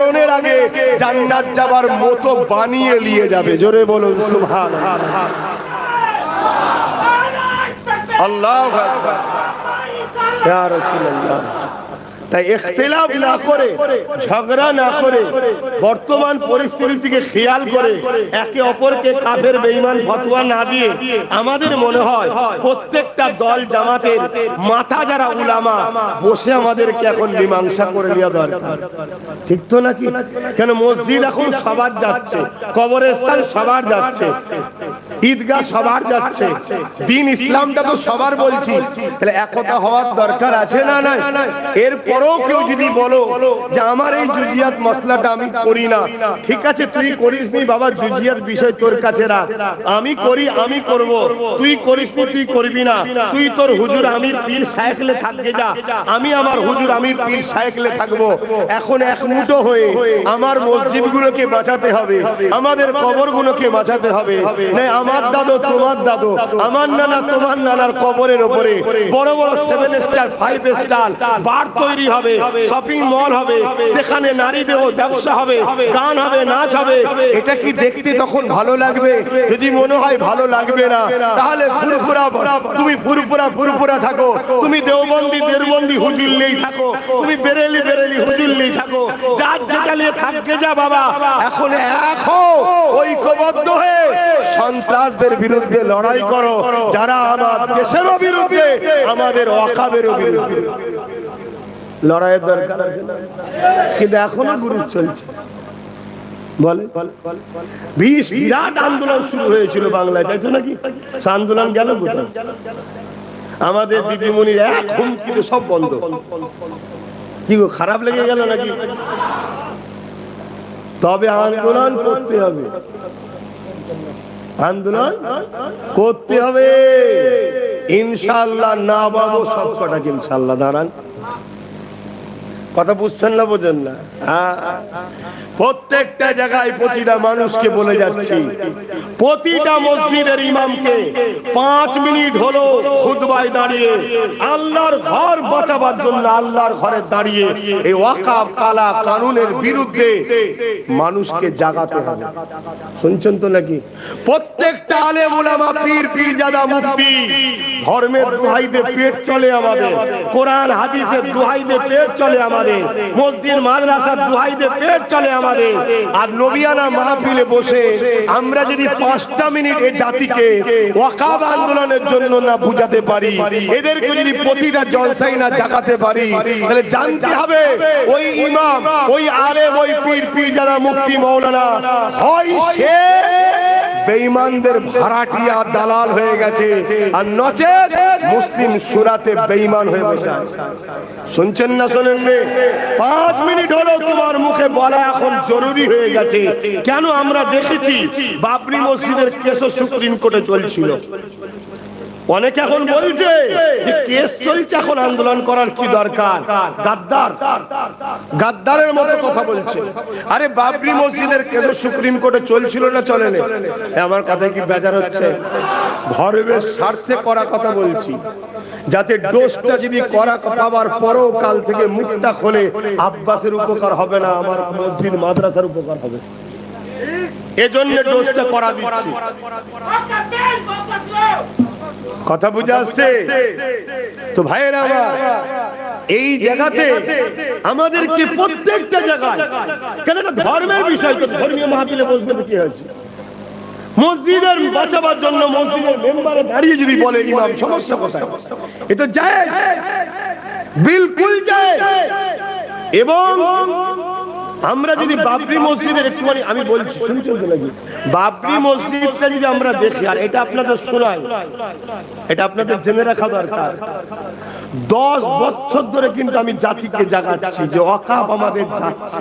মরণের আগে জান্নাত যাবার মতো বানিয়ে নিয়ে যাবে। জোরে বলুন সুবহানাল্লাহ। আল্লাহু আকবার। ইয়া রাসূলুল্লাহ। তাই ইখতিলাফ না করে, ঝগড়া না করে, বর্তমান পরিস্থিতিকে খেয়াল করে একে অপরকে কাফের বেঈমান ফতোয়া না দিয়ে আমাদের মনে হয় প্রত্যেকটা দল জামাতের মাথা যারা উলামা বসে আমাদেরকে এখন মীমাংসা করে নেওয়া দরকার। ঠিক তো নাকি? কেন মসজিদ এখন সবার যাচ্ছে, কবরস্থান সবার যাচ্ছে, ঈদগাহ সবার যাচ্ছে, দ্বীন ইসলামটা তো সবার বলছি, তাহলে একতা হওয়ার দরকার আছে না নাই? এরপরও কেউ যদি বলো যে আমার এই জুজিয়াত মাসলাটা আমি করি না, ঠিক আছে তুই করিস নি বাবা, জুজিয়াত বিষয় তোর কাছে রাখ, আমি করি আমি করব, তুই করিস নি তুই করবি না, তুই তোর হুজুর আমির পীর শায়েখলে থাকবে যা, আমি আমার হুজুর আমির পীর শায়েখলে থাকবো। এখন এক মুঠো হয়ে আমার মসজিদগুলোকে বাঁচাতে হবে, আমাদের কবরগুলোকে বাঁচাতে হবে। না আমার দাদু তোমার দাদু, আমার নানা তোমার নানার কবরের উপরে বড় বড় 7 স্টার 5 স্টার বার তৈরি হবে, শপিং মল হবে, সেখানে নারীদের ব্যবসা হবে, গান হবে, নাচ হবে। এটা কি দেখতে তখন ভালো লাগবে? যদি মনে হয় ভালো লাগবে না, তাহলে তুমি ফুরফুরা থাকো, তুমি দেওবন্দি হুজুর নেই থাকো, তুমি বেরেলি হুজুর নেই থাকো, যার যেটা নিয়ে থাকবে যা বাবা। এখন ঐক্যবদ্ধ হয়ে সন্ত্রাসদের বিরুদ্ধে লড়াই করো, যারা আমার দেশেরও বিরুদ্ধে, আমাদের ওয়াকাবেরও বিরুদ্ধে। লড়াইয়ের দরকার আছে না? কিন্তু এখনো গ্রুপ চলছে। বলে বিরাট আন্দোলন শুরু হয়েছিল বাংলায়, তাই তো নাকি? আন্দোলন গেল কোথায়? আমাদের দিদিমণির এক হুমকিতে সব বন্ধ। কি গো, খারাপ লেগে গেল নাকি? তবে আন্দোলন করতে হবে, আন্দোলন করতে হবে ইনশাআল্লাহ। না বাবু সব কটাকে ইনশাআল্লাহ দাঁড়ান। কথা বুঝছেন না, বোঝেন না? প্রত্যেকটা জায়গায় প্রতিটা মানুষকে বলে যাচ্ছি, প্রতিটা মসজিদের ইমামকে 5 মিনিট হলো খুতবায় দাঁড়িয়ে আল্লাহর ঘর বাঁচাবার জন্য, আল্লাহর ঘরে দাঁড়িয়ে এই ওয়াকফ কালা কানুনের বিরুদ্ধে মানুষকে জাগাতে হবে। শুনছেন তো নাকি? প্রত্যেকটা আলেম উলামা পীর পীরজাদা মুফতি ধর্মের দোহাইতে পেট চলে আমাদের, কোরআন হাদিসের দোহাইতে পেট চলে আমাদের, মসজিদ মাদ্রাসার দোহাইতে পেট চলে আমাদের। আর নবিয়ানা মাহফিলে বসে আমরা যদি 5টা মিনিট এই জাতিকে ওয়াকফ আন্দোলনের জন্য না বুঝাতে পারি, এদেরকে যদি প্রতিটা জলসায় না জাগাতে পারি, তাহলে জানতে হবে ওই ইমাম, ওই আলেম, ওই পীর পীরজাদা মুফতি মাওলানা হয় সে বেঈমানদের ভাড়াটিয়া দালাল হয়ে গেছে, আর নচেত মুসলিম সুরাতে বেঈমান হয়ে বসে আছে। শুনছেন না শোনেন? 5 মিনিট হলো তোমার মুখে বলা এখন জরুরি হয়ে গেছে। কেন? আমরা দেখেছি বাবরি মসজিদের কেস সুপ্রিম কোর্টে চলছিল। অনেকে এখন বলছে যে কেস চলছে, এখন আন্দোলন করার কি দরকার? গাদ্দারের মতো কথা বলছে। আরে বাবরি মসজিদের কেস সুপ্রিম কোর্টে চলছিল না চলেনি? আমার কথায় কি বেজার হচ্ছে? ধর্মের স্বার্থে করা কথা বলছি, যাতে ডোজটা যদি করা পাবার পরও কাল থেকে মুখটা খোলে, আব্বাসের উপকার হবে না, আমার মসজিদ মাদ্রাসার উপকার হবে। এজন্য ডোজটা করা দিচ্ছি। কথা বুঝে আসছে তো ভাইয়েরা আমার? এই জায়গাতে আমাদেরকে প্রত্যেকটা জায়গায়, কেন ধর্মের বিষয় তো, ধর্মীয় মাহফিলে বলতে কি হয়েছে? মসজিদের বাঁচাবার জন্য মসজিদের মেম্বারে দাঁড়িয়ে যদি বলে ইমাম, সমস্যা কোথায়? এ তো জায়েজ, বিলকুল জায়েজ। এবং আমরা যদি বাবরি মসজিদের একটুখানি আমি বলছি, শুনছেন তো নাকি? বাবরি মসজিদটা যদি আমরা দেখি, আর এটা আপনাদের শোনাই, এটা আপনাদের জেনে রাখা দরকার। 10 বছর ধরে কিন্তু আমি জাতিকে জাগাচ্ছি যে ওয়াকফ আমাদের যাচ্ছে।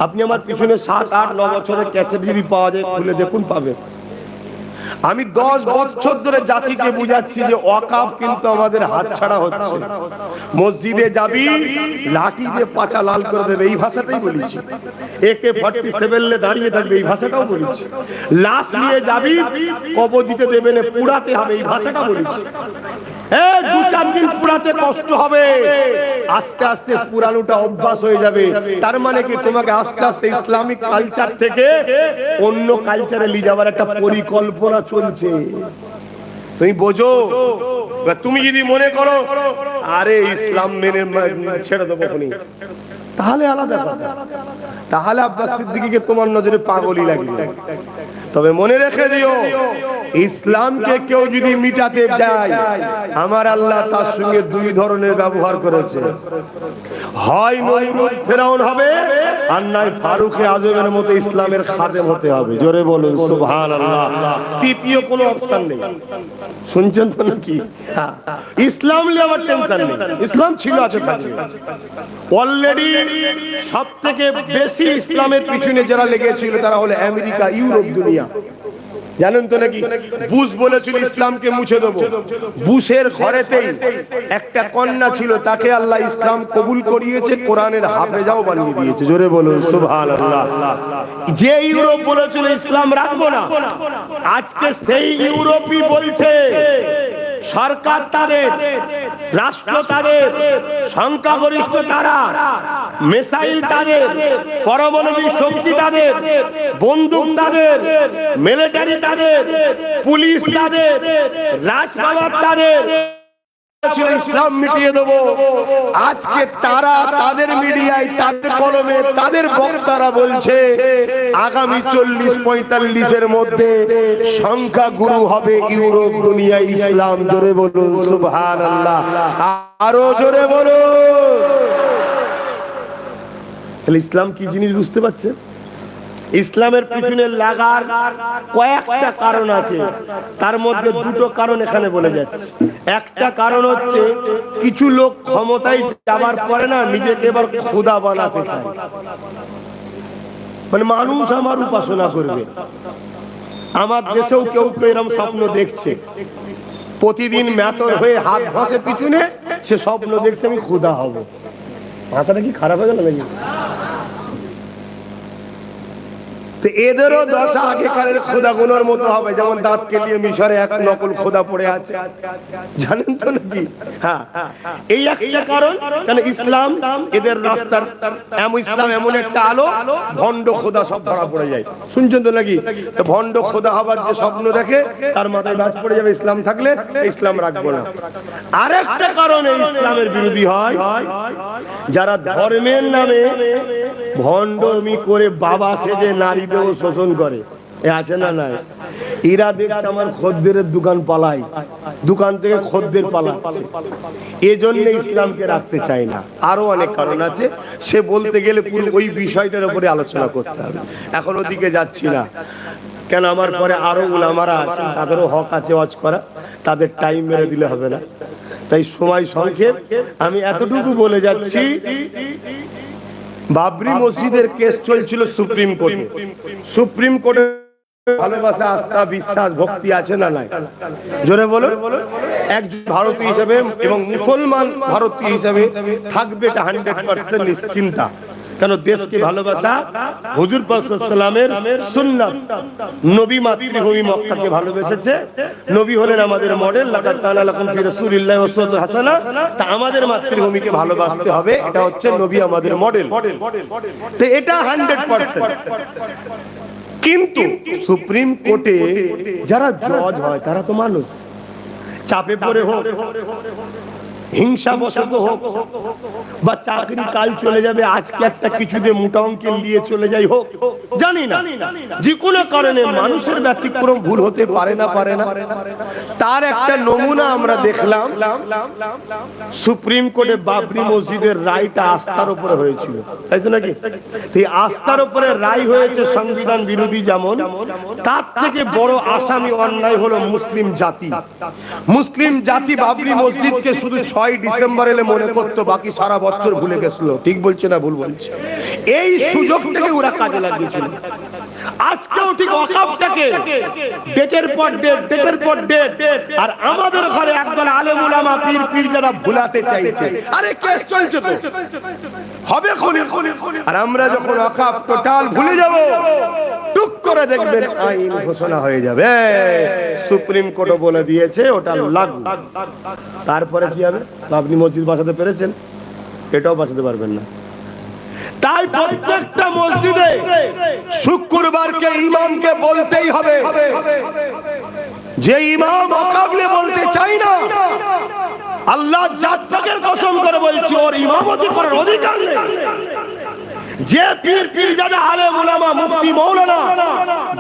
আপনি আমার পিছনে 7, 8, 9 বছরের ক্যাসেট যদি পাওয়া যায় খুলে দেখুন, পাবে। আমি 10 বছর ধরে জাতিকে বুঝাচ্ছি যে ওয়াকফ কিন্তু আমাদের হাতছাড়া হচ্ছে। মসজিদে যাবি, লাঠি দিয়ে পাছা লাল করে দেবে, এই ভাষাটাই বলেছি। AK-47 লে দাঁড়িয়ে থাকবে, এই ভাষাটাও বলেছি। লাশ নিয়ে যাবি, কবর দিতে দেবে না, পুড়াতে হবে, এই ভাষাটা বলেছি। 2-4 দিন পুড়াতে কষ্ট হবে, আস্তে আস্তে পুরানোটা অভ্যাস হয়ে যাবে। তার মানে কি, তোমাকে আস্তে আস্তে ইসলামিক কালচার থেকে অন্য কালচারে নিয়ে যাওয়ার একটা পরিকল্পনা চলছে। তুমি বোঝো, তুমি যদি মনে করো আরে ইসলাম মেনে ছেড়ে দেবো, তাহলে আলাদা কথা, তাহলে আব্বাস সিদ্দিকীকে তোমার নজরে পাগলই লাগবে। তবে মনে রেখে দিও, ইসলামকে কেউ যদি মিটাতে যায়, আমার আল্লাহ তার সঙ্গে 2 ধরনের ব্যবহার করেছে। হয় নমরুদ ফেরাউন হবে, আর নয় ফারুকে আজমের মতো ইসলামের খাদেম হতে হবে। জোরে বলুন সুবহানাল্লাহ। তৃতীয় কোনো অপশন নেই। শুনছেন তো নাকি? ইসলাম নিয়ে আমার টেনশন নেই, ইসলাম ছিল, আছে, থাকবে। অলরেডি সব থেকে বেশি ইসলামের পিছনে যারা লেগেছিল তারা হলো আমেরিকা, ইউরোপ, দুনিয়া। জানেন তো নাকি, বুশ বলেছিল ইসলামকে মুছে দেবো। বুশের ঘরেতেই একটা কন্যা ছিল, তাকে আল্লাহ ইসলাম কবুল করিয়েছে, কোরআনের হাফেজাও বানিয়ে দিয়েছে। জোরে বলুন সুবহানাল্লাহ। যে ইউরোপ বলেছিল ইসলাম রাখবো না, আজকে সেই ইউরোপই বলছে সরকার তাদের, রাষ্ট্র তাদের, সংখ্যাগরিষ্ঠ তারা, মিসাইল তাদের, পারমাণবিক শক্তি তাদের, বন্দুক তাদের, মিলিটারি তাদের, পুলিশ তাদের, রাজপাট তাদের, ইসলাম মিটিয়ে দেবো। আজকে তারা তাদের মিডিয়ায়, তাদের কলমে, তাদের বক্তারা বলছে আগামী 40-45 মধ্যে সংখ্যা গুরু হবে ইউরোপ, দুনিয়া, ইসলাম। জোরে বলুন সুবহানাল্লাহ, আরো জোরে বলুন। তাহলে ইসলাম কি জিনিস বুঝতে পারছেন? ইসলামের পিছনে লাগার কয়েকটা কারণ আছে, তার মধ্যে 2টো কারণ এখানে বলে যাচ্ছে। একটা কারণ হচ্ছে কিছু লোক ক্ষমতায় যাবার পরে না নিজেকে এবার খোদা বানাতে চায়, মানে মানুষ আমার উপাসনা করবে। আমার দেশেও কেউ কেউ এরকম স্বপ্ন দেখছে, প্রতিদিন মেতর হয়ে হাত ভাসে পিছনে, সে স্বপ্ন দেখছে আমি খোদা হব। মাথাটা কি খারাপ হয়ে গেল নাকি? এদেরও দশা আগেকারের খোদাগুলোর মতো হবে, যেমন দাঁত কেলিয়ে মিশরে এক নকল খোদা পড়ে আছে, জানেন তো নাকি? হ্যাঁ, এই একটা কারণ। কেন ইসলাম এদের রাস্তার, ইসলাম এমন একটা আলো, ভণ্ড খোদা সব ধরা পড়ে যায়। শুনছেন তো নাকি? ভণ্ড খোদা হবার যে স্বপ্ন দেখে তার মাথায় বাজ পড়ে যাবে, ইসলাম থাকলে ইসলাম রাখবো না। আরেকটা কারণে ইসলামের বিরোধী হয় যারা ধর্মের নামে ভণ্ডমি করে বাবা সেজে নারী দেহ শোষণ করে। আছে না নাই? এরা দেখছে আমার খদ্দের দোকান পালাই, দোকান থেকে খদ্দের পালাচ্ছে, এজন্য ইসলামকে রাখতে চায় না। আরো অনেক কারণ আছে, সে বলতে গেলে পুরো ওই বিষয়টার উপরে আলোচনা করতে হবে। এখন ওদিকে যাচ্ছি না, কেন আমার পরে আরো উলামারা আছেন, তাদেরও হক আছে ওয়াজ করা, তাদের টাইম মেরে দিলে হবে না। তাই সময় সংক্ষেপ, আমি এতটুকু বলে যাচ্ছি। বাবরি মসজিদের কেস চলছিল সুপ্রিম কোর্টে। সুপ্রিম কোর্টে ভালোবাসা, আস্থা, বিশ্বাস, ভক্তি আছে না নাই? জোরে বলো। একজন ভারতীয় হিসেবে এবং মুসলমান ভারতীয় হিসেবে থাকবে এটা 100% নিশ্চিন্তা। কেন? দেশকে ভালোবাসা, হুজুর পাক সাল্লাল্লাহু আলাইহি ওয়াসাল্লামের সুন্নাত, নবী মাতৃভূমি মক্কাকে ভালোবেসেছে। নবী হলেন আমাদের মডেল, লাকাদ কানা লাকুম ফি রাসূলিল্লাহি উসওয়াতুন হাসানাহ। তা আমাদের মাতৃভূমিকে ভালোবাসতে হবে, এটা হচ্ছে নবী আমাদের মডেল। তো এটা 100%। কিন্তু সুপ্রিম কোর্টে যারা জজ হয় তারা তো মানুষ, চাপে পড়ে হোক, হিংসাবশত হোক, বা চাকরি কাল চলে যাবে, আজকে একটা কিছু দিয়ে মোটা অঙ্কের নিয়ে চলে যাই হোক, জানি না, যে কোনো কারণে মানুষের ব্যতিক্রম ভুল হতে পারে না, পারে না। তার একটা নমুনা আমরা দেখলাম, সুপ্রিম কোর্টে বাবরি মসজিদের রায়টা আস্থার উপরে হয়েছিল, তাই তো নাকি? এই আস্থার উপরে রায় হয়েছে সংবিধান বিরোধী, যেমন তার থেকে বড় আসামি অন্যায় হলো মুসলিম জাতি। মুসলিম জাতি বাবরি মসজিদকে শুধু 6 ডিসেম্বর এলে মনে করতো, বাকি সারা বছর ভুলে গেছিল। ঠিক বলছে না ভুল বলছে? এই সুযোগটাকে ওরা কাজে লাগিয়েছিল। আজকেও ঠিক ওয়াকফটাকে ডেটের পর ডেট আর আমাদের ঘরে একদল আলেম উলামা পীর পীরজাদা ভুলাতে চাইছে। আরে কেস চলছে তো, হবে খুনি। আর আমরা যখন ওয়াকফ টোটাল ভুলে যাব, টুক করে দেখবেন আইন ঘোষণা হয়ে যাবে, সুপ্রিম কোর্টও বলে দিয়েছে ওটা লাগু। তারপরে কি হবে? আপনি মসজিদ বাঁচাতে পেরেছেন, এটাও বাঁচাতে পারবেন না। তাই প্রত্যেকটা মসজিদে শুক্রবারকে ইমামকে বলতেই হবে, যে ইমাম ওয়াকফে বলতে চাই না, আল্লাহ জাত পাকের কসম করে বলছি, ওর ইমামতি করার অধিকার নেই। যে পীর পীরজাদা আলেম উলামা মুফতি মাওলানা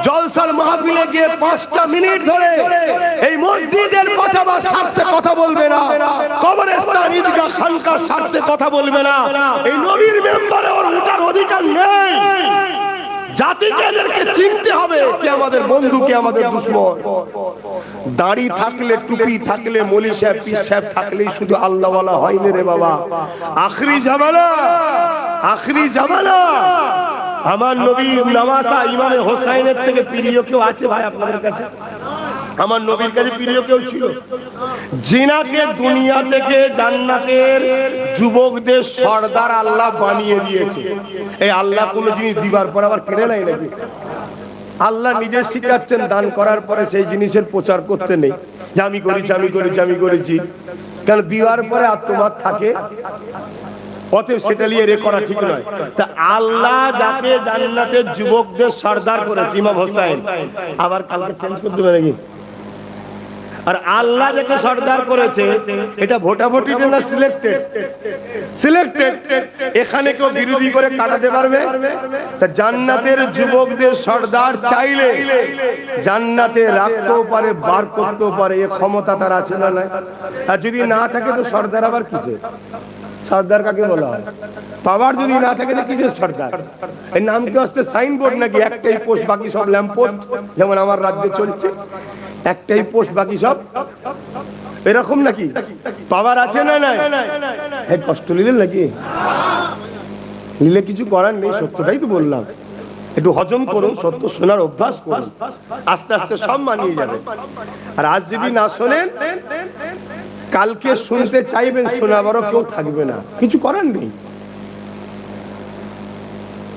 জলসার মাহফিলে গিয়ে 5টা মিনিট ধরে এই মসজিদের পাশাপাশি স্বার্থে কথা বলবে না, কবরস্থান ঈদগাহ খানকার স্বার্থে কথা বলবে না, এই নবীর মেম্বারে ওর ওঠার অধিকার নেই। জাতিকে এদেরকে চিনতে হবে কে আমাদের বন্ধু, কে আমাদের দুশমন। দাড়ি থাকলে, টুপি থাকলে, মৌলী সাহেব পীর সাহেব থাকলেই শুধু আল্লাহওয়ালা হয়নি রে বাবা। আখরি জামানা। আমার নবী নামাসা ইমামে হোসাইনের থেকে প্রিয় কেউ আছে ভাই আপনাদের কাছে? আমার নবীর কাছে প্রিয় কেউ ছিল? জিনাকে দুনিয়া থেকে জান্নাতের যুবকদের সর্দার আল্লাহ বানিয়ে দিয়েছে। এই আল্লাহ কোন জিনিস দিবার পর আবার কেড়ে নেয় নাকি? আল্লাহ নিজে শিখাচ্ছেন, দান করার পরে সেই জিনিসের প্রচার করতে নেই যে আমি করেছি। কেন দিবার পরে আর তোমার থাকে, অতএব সেটা নিয়ে রে করা ঠিক নয়। তা আল্লাহ যাকে জান্নাতের যুবকদের সর্দার করেছে ইমাম হোসাইন, আবার কালকে চেঞ্জ করে দেবে নাকি? আর আল্লাহ যাকে সর্দার করেছে এটা ভোটাভুটিতে না সিলেক্টেড? এখানে কেউ বিরোধী করে কাটাতে পারবে? তা জান্নাতের যুবকদের সর্দার চাইলে জান্নাতে রাখতেও পারে, বার করতেও পারে, এ ক্ষমতা তার আছে না নাই? আর যদি না থাকে তো সর্দার আবার কিসের? সর্দার কাকে বলা হয়? পাওয়ার যদি না থাকে তো কিসের সর্দার? এই নাম কি আসতে সাইনবোর্ড নাকি? একটাই পোস্ট, বাকি সব ল্যাম্পপোস্ট, যেমন আমার রাজ্যে চলছে, একটাই পোস্ট বাকি সব এরকম নাকি? পাওয়ার আছে না নাই? কষ্ট নিলেন নাকি? নিলে কিছু করার নেই, সত্যটাই তো বললাম। একটু হজম করুন, সত্য শোনার অভ্যাস করুন, আস্তে আস্তে সব মানিয়ে যাবে। আর আজ যদি না শোনেন, কালকে শুনতে চাইবেন, শোনাবারও কেউ থাকবে না, কিছু করার নেই।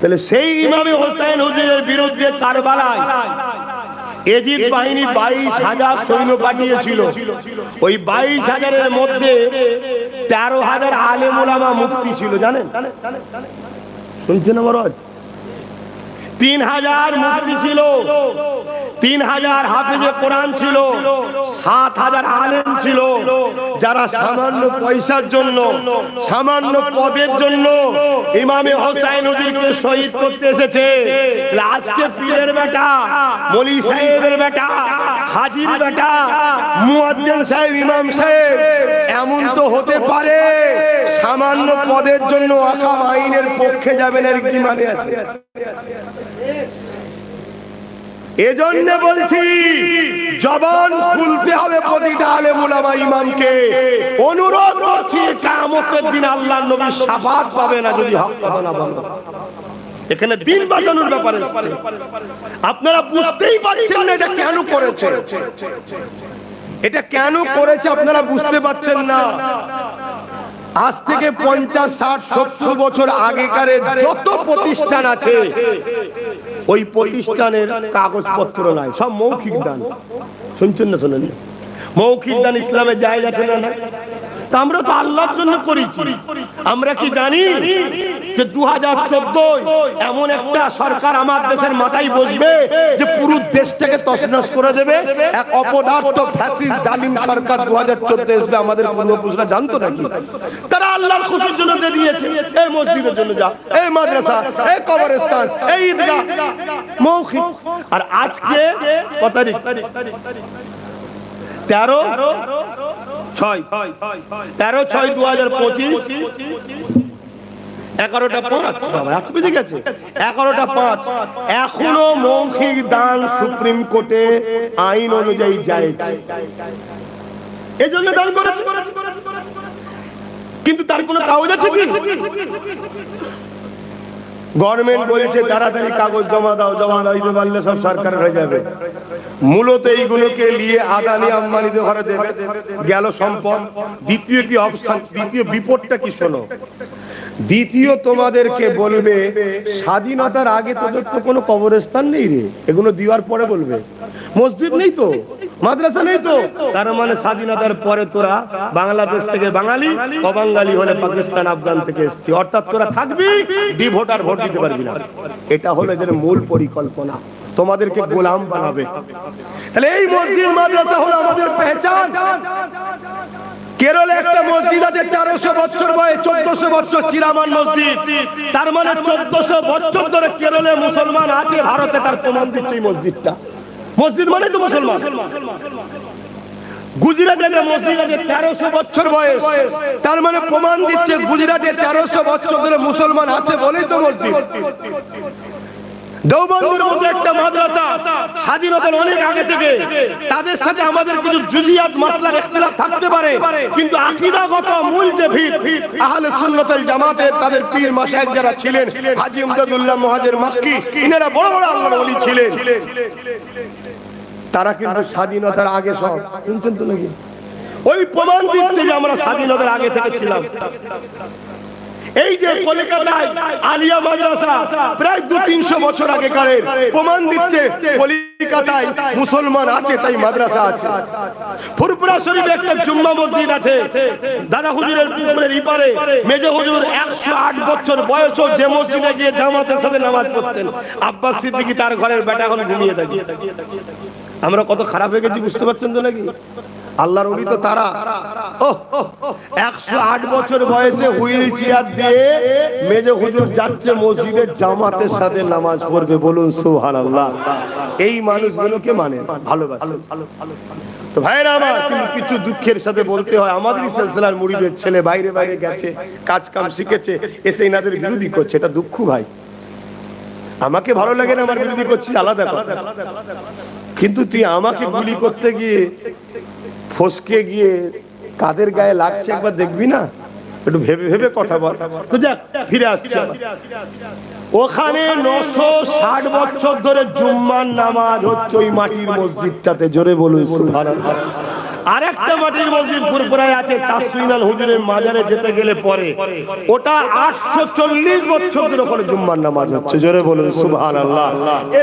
তাহলে সেই ইমামে হোসেন হুজুরের বিরুদ্ধে কারবালায় এজিদ বাহিনী 22,000 সৈন্য পাঠিয়েছিল। ওই 22,000-এর মধ্যে 13,000 আলেম উলামা মুফতি ছিল, জানেন? শুনছেন আমার আওয়াজ? 3,000 মুফতি ছিল, 3,000 হাফেজে কোরআন ছিল, 7,000 আলেম ছিল, যারা সামান্য পয়সার জন্য, সামান্য পদের জন্য ইমামে হোসাইন হুজুরকে শহীদ করতে এসেছে। আজকে পীরের বেটা, মৌলী সাহেবের বেটা, হাজির বেটা, মুয়াজ্জিন সাহেব, ইমাম সাহেব এমন তো হতে পারে সামান্য পদের জন্য আকাম আইনের পক্ষে যাবেন, এর কি মানে আছে? এজন্য বলছি, জবান খুলতে হবে প্রতিটা আলেম উলামা ইমামকে। অনুরোধ করছি, কিয়ামতের দিন আল্লাহর নবী শাফাত পাবে না যদি হক কথা না বলে। এখানে দিন বাঁচানোর ব্যাপারে আপনারা বুঝতেই পারছেন না এটা কেন করেছে, এটা কেন করেছে আপনারা বুঝতে পারছেন না। আজ থেকে 50, 60, 70 বছর আগেকার যত প্রতিষ্ঠান আছে, ওই প্রতিষ্ঠানের কাগজপত্র নাই, সব মৌখিক দান। শুনছেন না? শোনেন? মৌখিক দান ইসলামে জায়েজ আছে না? তা আমরা তো আল্লাহর জন্য করেছি। আমরা কি জানি যে 2014 এমন একটা সরকার আমার দেশের মাথায় বসবে যে পুরো দেশটাকে তছনছ করে দেবে? এক অপদার্থ ফ্যাসিস্ট জালিম সরকার 2014 আসবে, আমাদের পূর্বপুরুষরা জানতো নাকি? তারা আল্লাহর খুশির জন্য দিয়েছে, এই মসজিদের জন্য যা, এই মাদ্রাসা, এই কবরস্থান, এই ঈদগাহ, মৌখিক। আর আজকে কত তারিখ? 13/6/2025, 11টা 5 এখনো মৌখিক দান সুপ্রিম কোর্টে আইন অনুযায়ী যায়, এজন্য দান করেছে। কিন্তু তার কোনো কাগজ আছে কি? গভর্নমেন্ট বলছে তাড়াতাড়ি কাগজ জমা দাও, জমা দিতে পারলে সব সরকার হয়ে যাবে। মূলত এইগুলোকে নিয়ে আদানি আম্বানিতে ঘরে দেবে, গেল সম্পদ। দ্বিতীয় কি অপশন, দ্বিতীয় বিপদটা কি শোনো। দ্বিতীয় তোমাদেরকে বলবে স্বাধীনতার আগে তোদের তো কোনো কবরস্থান নেই রে, এগুলো দেওয়ার পরে বলবে মসজিদ নেই তো, মাদ্রাসা নেই তো, তার মানে স্বাধীনতার পরে তোরা বাংলাদেশ থেকে বাঙালি, অবাঙালি হলে পাকিস্তান আফগান থেকে এসেছি, অর্থাৎ তোরা থাকবি ডি ভোটার, ভোট দিতে পারবি না। এটা হলো এদের মূল পরিকল্পনা, তোমাদেরকে গোলাম বানাবে। তাহলে এই মসজিদ মাদ্রাসা হলো আমাদের পেহচান। কেরলে একটা মসজিদ আছে 1300 বছর বয়স, 1400 বছর চিরামান মসজিদ, তার মানে 1400 বছর ধরে কেরলে মুসলমান আছে, ভারতে তার প্রমাণ দিচ্ছে এই মসজিদটা। মসজিদ মানে তো মুসলমান। গুজরাটে একটা মসজিদ আছে 1300 বছর বয়স, তার মানে প্রমাণ দিচ্ছে গুজরাটে 1300 বছর ধরে মুসলমান আছে বলেই তো মসজিদ। দেওবন্দের মতো একটা মাদ্রাসা স্বাধীনতার অনেক আগে থেকে, তাদের সাথে আমাদের কিছু জুজিয়াত মাসলার ইখতিলাফ থাকতে পারে, কিন্তু আকীদাগত মূল যে ভিত আহলে সুন্নাত ওয়াল জামাতের তাদের পীর মাশায়েখ যারা ছিলেন, হাজী ইমদাদুল্লাহ মুহাজির মাক্কি, ইনারা বড় বড় আল্লাহর ওলি ছিলেন। তারা কিন্তু স্বাধীনতার আগে সব শুনছেন তো নাকি, ওই প্রমাণ দিচ্ছে যে আমরা স্বাধীনতার আগে থেকে ছিলাম। এই যে কলকাতায় আলিয়া মাদ্রাসা প্রায় 200-300 বছর আগেকারের, প্রমাণ দিচ্ছে কলকাতায় মুসলমান আছে তাই মাদ্রাসা আছে। ফুরফুরা শরীফে একটা জুম্মা মসজিদ আছে, দাদা হুজুরের পুকুরের ইপারে মেজে হুজুর 108 বছর বয়সও যে মসজিদে গিয়ে জামাতের সাথে নামাজ পড়তেন, আব্বাস সিদ্দিকী তার ঘরের বেটা এখন ঘুমিয়ে থাকে। আমরা কত খারাপ হয়ে গেছি বুঝতে পারছেন তো নাকি? আল্লাহর ওলি তো তারা 108 বছর বয়সে হুইল চেয়ার দিয়ে মেজে হুজুর যাচ্ছে মসজিদের জামাতের সাথে নামাজ পড়বে, বলুন সুবহানাল্লাহ। এই মানুষগুলোকে মানে ভালোবাসে। তো ভাইরা আমার, কিছু দুঃখের সাথে বলতে হয় আমাদের সিলসিলার মুরিদের ছেলে বাইরে বাইরে গেছে, কাজ কাম শিখেছে, এসে এনাদের বিরোধী করছে, এটা দুঃখ ভাই। আমাকে ভালো লাগে না আমার বিরোধী করছি, আলাদা কথা, কিন্তু তুই আমাকে গুলি করতে গিয়ে ফসকে গিয়ে কাদের গায়ে লাগছে একবার দেখবি না, একটু ভেবে ভেবে কথা বল। তো যাক, ফিরে আসছে। ওখানে 960 বছর ধরে জুম্মার নামাজ হচ্ছে ওই মাটির মসজিদটাতে, জোরে বলুন সুবহানাল্লাহ। আরেকটা মাটির মসজিদ ফুরফুরায় আছে, চাষুইনাল হুজুরের মাজারে যেতে গেলে পরে, ওটা 840 বছর ধরে ওখানে জুম্মার নামাজ হচ্ছে, জোরে বলুন সুবহানাল্লাহ।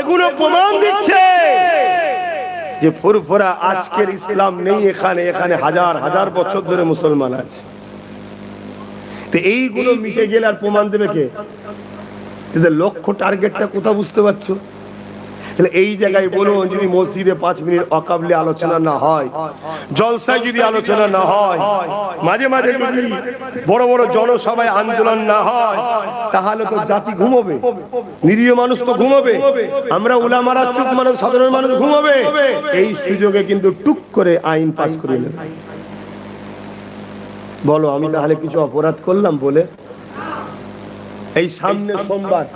এগুলো প্রমাণ দিচ্ছে যে ফুরফুরা আজকের ইসলাম নেই এখানে, এখানে হাজার হাজার বছর ধরে মুসলমান আছে। তো এইগুলো মিটে গেলে আর প্রমাণ দেবে কে? এদের লক্ষ্য টার্গেটটা কোথা বুঝতে পারছো? তাহলে এই জায়গায় বলুন, যদি মসজিদে 5 মিনিট অকাবলি আলোচনা না হয়, জলসায় যদি আলোচনা না হয়, মাঝে মাঝে যদি বড় বড় জনসভায় আন্দোলন না হয়, তাহলে তো জাতি ঘুমোবে, নিরীহ মানুষ তো ঘুমোবে, আমরা উলামারা চুপ, মানুষ সাধারণ মানুষ ঘুমোবে। এই সুযোগে কিন্তু টুক করে আইন পাস করে নেবে। বলো, আমি তাহলে কিছু অপরাধ করলাম বলে? এই সামনে সোমবার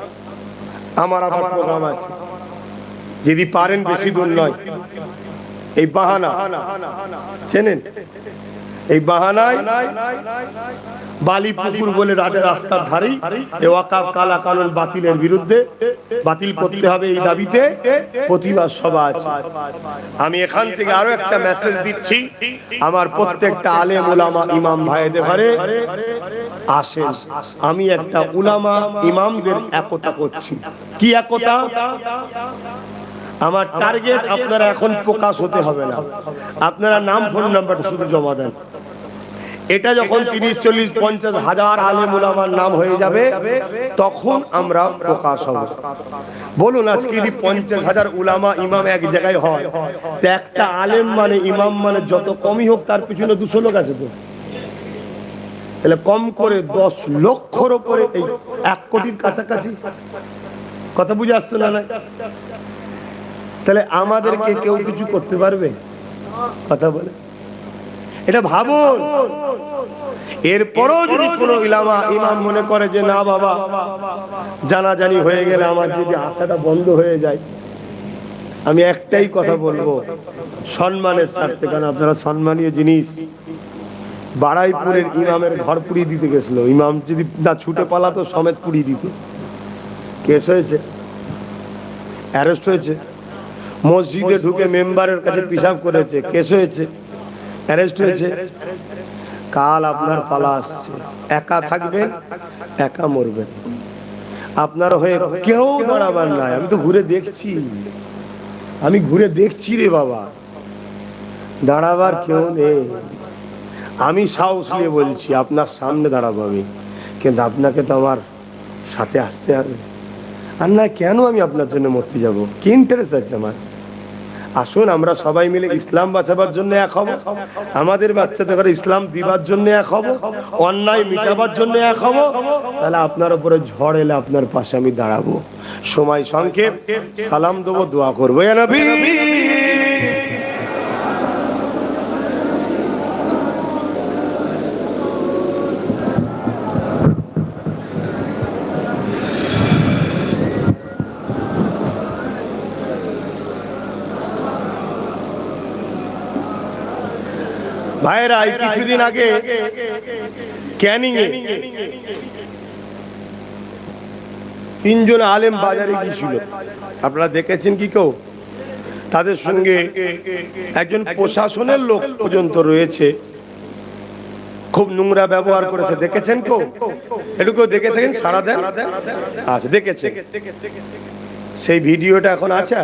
আমার আবার প্রোগ্রাম আছে, যদি পারেন বেশি দূর নয়, এই বাহানা চেনেন? এই বাহানায় বালি পুকুর বলে রাস্তার ধারেই এই ওয়াকফ কালা কানুন বাতিলের বিরুদ্ধে, বাতিল করতে হবে এই দাবিতে প্রতিবাদ সভা আছে। আমি এখান থেকে আরো একটা মেসেজ দিচ্ছি, আমার প্রত্যেকটা আলেম উলামা ইমাম ভাইদের ঘরে আসেন। আমি একটা উলামা ইমামদের একতা করছি। কি একতা? আমার টার্গেট আপনারা এখন প্রকাশ হতে হবে না, আপনারা নাম ফোন নাম্বারটা শুধু জমা দেন। এটা যখন 30, 40, 50 হাজার আলেম উলামার নাম হয়ে যাবে, তখন আমরা প্রকাশ হব। বলুন, আজকে যদি 50,000 উলামা ইমাম এক জায়গায় হয়, তো একটা আলেম মানে ইমাম মানে যত কমই হোক তার পিছনে 200 লোক আছে। তো তাহলে কম করে 10 লক্ষর উপরে, এই 1 কোটির কাছাকাছি। কথা বুঝে আসছে না? তাহলে আমাদেরকে কেউ কিছু করতে পারবে? কথা বলে এটা ভাবুন। এরপরও যদি কোনো ইমাম মনে করে যে না বাবা, জানাজানি হয়ে গেলে আমার যদি আশাটা বন্ধ হয়ে যায়, আমি একটাই কথা বলবো, সম্মানের স্বার্থে, কারণ আপনারা সম্মানীয় জিনিস। বাড়াইপুরের ইমামের ঘর পুড়িয়ে দিতে গেছিল, ইমাম যদি না ছুটে পালাতো সমেত পুড়িয়ে দিত। কেস হয়েছে, অ্যারেস্ট হয়েছে। মসজিদে ঢুকে মেম্বারের কাছে পিশাব করেছে, কেস হয়েছে, অ্যারেস্ট হয়েছে। কাল আপনার পালা আসছে, একা থাকবেন, একা মরবেন। আপনার হয়ে কেউ দাঁড়াবার নাই। আমি তো ঘুরে দেখছি, আমি ঘুরে দেখছি রে বাবা, দাঁড়াবার কেউ নেই। আমি সাহস নিয়ে বলছি আপনার সামনে দাঁড়াবো আমি, কিন্তু আপনাকে তো আমার সাথে আসতে হবে। আর না কেন আমি আপনার জন্য মরতে যাব? কি ইন্টারেস্ট আছে আমার? আসুন আমরা সবাই মিলে ইসলাম বাঁচাবার জন্য এক হব, আমাদের বাচ্চাদের ইসলাম দিবার জন্য এক হব, অন্যায় মিটাবার জন্য এক হব। তাহলে আপনার উপরে ঝড় এলে আপনার পাশে আমি দাঁড়াবো। সময় সংক্ষেপ, সালাম দেবো, দোয়া করবো। ইয়া নবী, ভাইরা এই কিছুদিন আগে ক্যানিং এ তিনজন আলেম বাজারে গিয়েছিল, আপনারা দেখেছেন কি কেউ? তাদের সঙ্গে একজন প্রশাসনের লোক পর্যন্ত রয়েছে, খুব নোংরা ব্যবহার করেছে। দেখেছেন কেউ? একটু কেউ দেখে থাকেন সারা দেন? আচ্ছা, দেখেছে। সেই ভিডিওটা এখন আছে?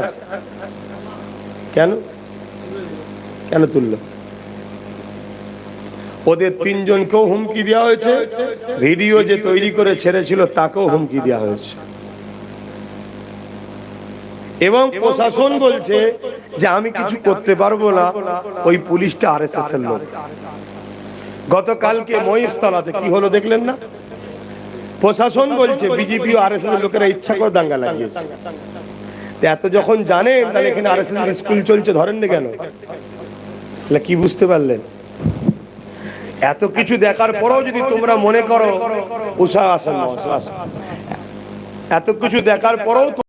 কেন কেন তুললো? ওদের তিনজনকেও হুমকি দেওয়া হয়েছে, ভিডিও যে তৈরি করে ছেড়েছিল তাকেও হুমকি দেওয়া হয়েছে। এবং প্রশাসন বলছে যে আমি কিছু করতে পারবো না, ওই পুলিশটা আরএসএস এর লোক। গতকালকে মহিষতলাতে কি হলো দেখলেন না? প্রশাসন বলছে বিজেপি ও আরএসএস এর লোকেরা ইচ্ছা করে দাঙ্গা লাগিয়েছে। এত যখন জানেন তাহলে এখানে আরএসএস এর স্কুল চলছে, ধরেন না কেন? তাহলে কি বুঝতে পারলেন? এত কিছু দেখার পরেও যদি তোমরা মনে করো, এত কিছু দেখার পরেও